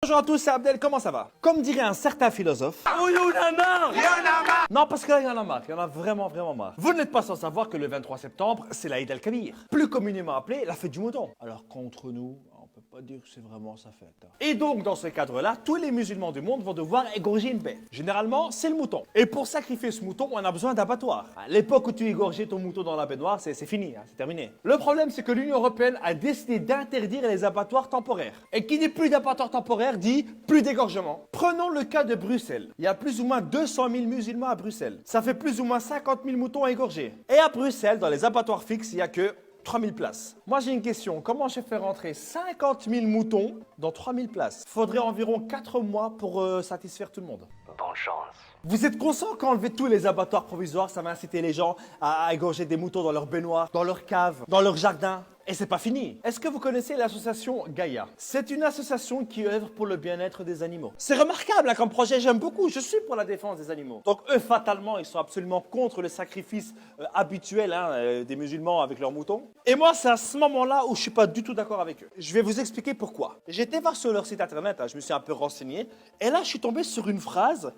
Bonjour à tous, c'est Abdel, comment ça va? Comme dirait un certain philosophe... Oh, il y en a marre! Il y en a marre! Non, parce que là, il y en a marre, il y en a vraiment marre. Vous n'êtes pas sans savoir que le 23 septembre, c'est l'Aïd el-Kabir, plus communément appelée la fête du mouton. Alors qu'entre nous, on peut pas dire que c'est vraiment sa fête. Et donc, dans ce cadre-là, tous les musulmans du monde vont devoir égorger une bête. Généralement, c'est le mouton. Et pour sacrifier ce mouton, on a besoin d'abattoir. À l'époque où tu égorgeais ton mouton dans la baignoire, c'est fini, c'est terminé. Le problème, c'est que l'Union européenne a décidé d'interdire les abattoirs temporaires. Et qui dit plus d'abattoirs temporaires dit plus d'égorgement. Prenons le cas de Bruxelles. Il y a plus ou moins 200 000 musulmans à Bruxelles. Ça fait plus ou moins 50 000 moutons à égorger. Et à Bruxelles, dans les abattoirs fixes, il n'y a que 3000 places. Moi, j'ai une question. Comment je fais rentrer 50 000 moutons dans 3000 places? Faudrait environ 4 mois pour satisfaire tout le monde. Bonne chance. Vous êtes conscient qu'enlever tous les abattoirs provisoires, ça va inciter les gens à égorger des moutons dans leur baignoire, dans leur cave, dans leur jardin? Et c'est pas fini. Est-ce que vous connaissez l'association Gaïa? C'est une association qui œuvre pour le bien-être des animaux. C'est remarquable comme projet, j'aime beaucoup. Je suis pour la défense des animaux. Donc eux, fatalement, ils sont absolument contre le sacrifice habituel des musulmans avec leurs moutons. Et moi, c'est à ce moment-là où je suis pas du tout d'accord avec eux. Je vais vous expliquer pourquoi. J'étais voir sur leur site internet, je me suis un peu renseigné, et là, je suis tombé sur une phrase.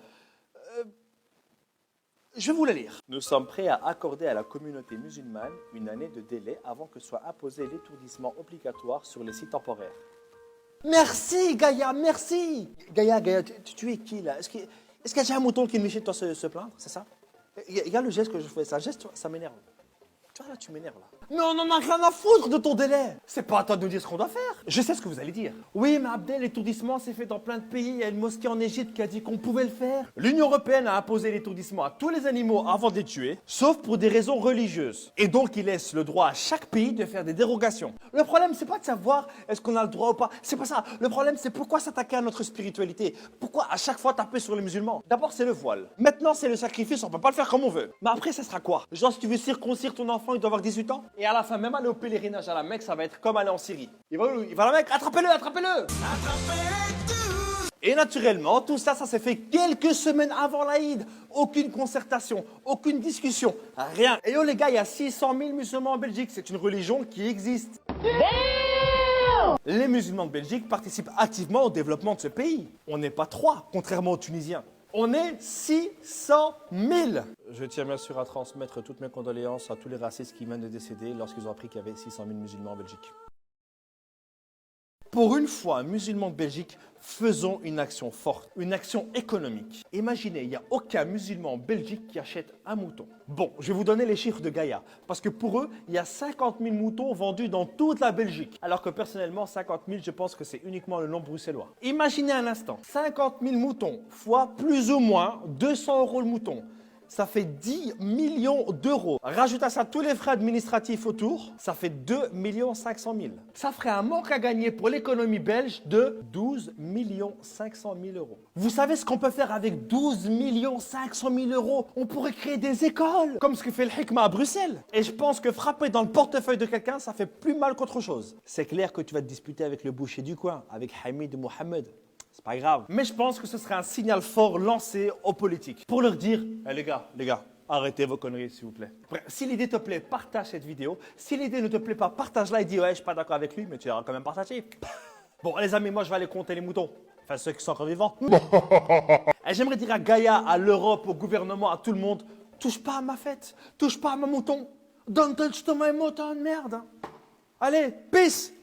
Je vais vous la lire. Nous sommes prêts à accorder à la communauté musulmane une année de délai avant que soit imposé l'étourdissement obligatoire sur les sites temporaires. Merci Gaïa, merci. Gaïa, tu es qui là? Est-ce qu'il y a déjà un mouton qui est méchant de toi se plaindre? C'est ça? Il y a le geste que je fais, ça geste, ça m'énerve. Tu vois là, tu m'énerves là. Mais on en a rien à foutre de ton délai. C'est pas à toi de nous dire ce qu'on doit faire. Je sais ce que vous allez dire. Oui, mais Abdel, l'étourdissement s'est fait dans plein de pays. Il y a une mosquée en Égypte qui a dit qu'on pouvait le faire. L'Union européenne a imposé l'étourdissement à tous les animaux avant de les tuer, sauf pour des raisons religieuses. Et donc, il laisse le droit à chaque pays de faire des dérogations. Le problème, c'est pas de savoir est-ce qu'on a le droit ou pas. C'est pas ça. Le problème, c'est pourquoi s'attaquer à notre spiritualité. Pourquoi à chaque fois taper sur les musulmans? D'abord, c'est le voile. Maintenant, c'est le sacrifice. On peut pas le faire comme on veut. Mais après, ça sera quoi? Genre, si tu veux circoncire ton enfant, il doit avoir 18 ans. Et à la fin, même aller au pèlerinage à la Mecque, ça va être comme aller en Syrie. Il va à la Mecque, attrapez-le, attrapez-le! Et naturellement, tout ça, ça s'est fait quelques semaines avant l'Aïd. Aucune concertation, aucune discussion, rien. Et yo les gars, il y a 600 000 musulmans en Belgique. C'est une religion qui existe. Les musulmans de Belgique participent activement au développement de ce pays. On n'est pas 3, contrairement aux Tunisiens. On est 600 000. Je tiens bien sûr à transmettre toutes mes condoléances à tous les racistes qui viennent de décéder lorsqu'ils ont appris qu'il y avait 600 000 musulmans en Belgique. Pour une fois, musulmans de Belgique, faisons une action forte, une action économique. Imaginez, il n'y a aucun musulman en Belgique qui achète un mouton. Bon, je vais vous donner les chiffres de Gaïa, parce que pour eux, il y a 50 000 moutons vendus dans toute la Belgique. Alors que personnellement, 50 000, je pense que c'est uniquement le nombre bruxellois. Imaginez un instant, 50 000 moutons fois plus ou moins 200 € le mouton. Ça fait 10 millions d'euros. Rajoute à ça tous les frais administratifs autour, ça fait 2 500 000. Ça ferait un manque à gagner pour l'économie belge de 12 500 000 €. Vous savez ce qu'on peut faire avec 12 500 000 €? On pourrait créer des écoles, comme ce que fait le Hikma à Bruxelles. Et je pense que frapper dans le portefeuille de quelqu'un, ça fait plus mal qu'autre chose. C'est clair que tu vas te disputer avec le boucher du coin, avec Hamid Mohamed. C'est pas grave. Mais je pense que ce serait un signal fort lancé aux politiques pour leur dire hey, les gars, arrêtez vos conneries s'il vous plaît. Bref, si l'idée te plaît, partage cette vidéo. Si l'idée ne te plaît pas, partage-la et dis ouais, je suis pas d'accord avec lui, mais tu l'auras quand même partagé. Bon, les amis, moi je vais aller compter les moutons. Enfin, ceux qui sont encore vivants. Et j'aimerais dire à Gaïa, à l'Europe, au gouvernement, à tout le monde, touche pas à ma fête, touche pas à mon mouton. Don't touch to my mouton, merde. Allez, peace.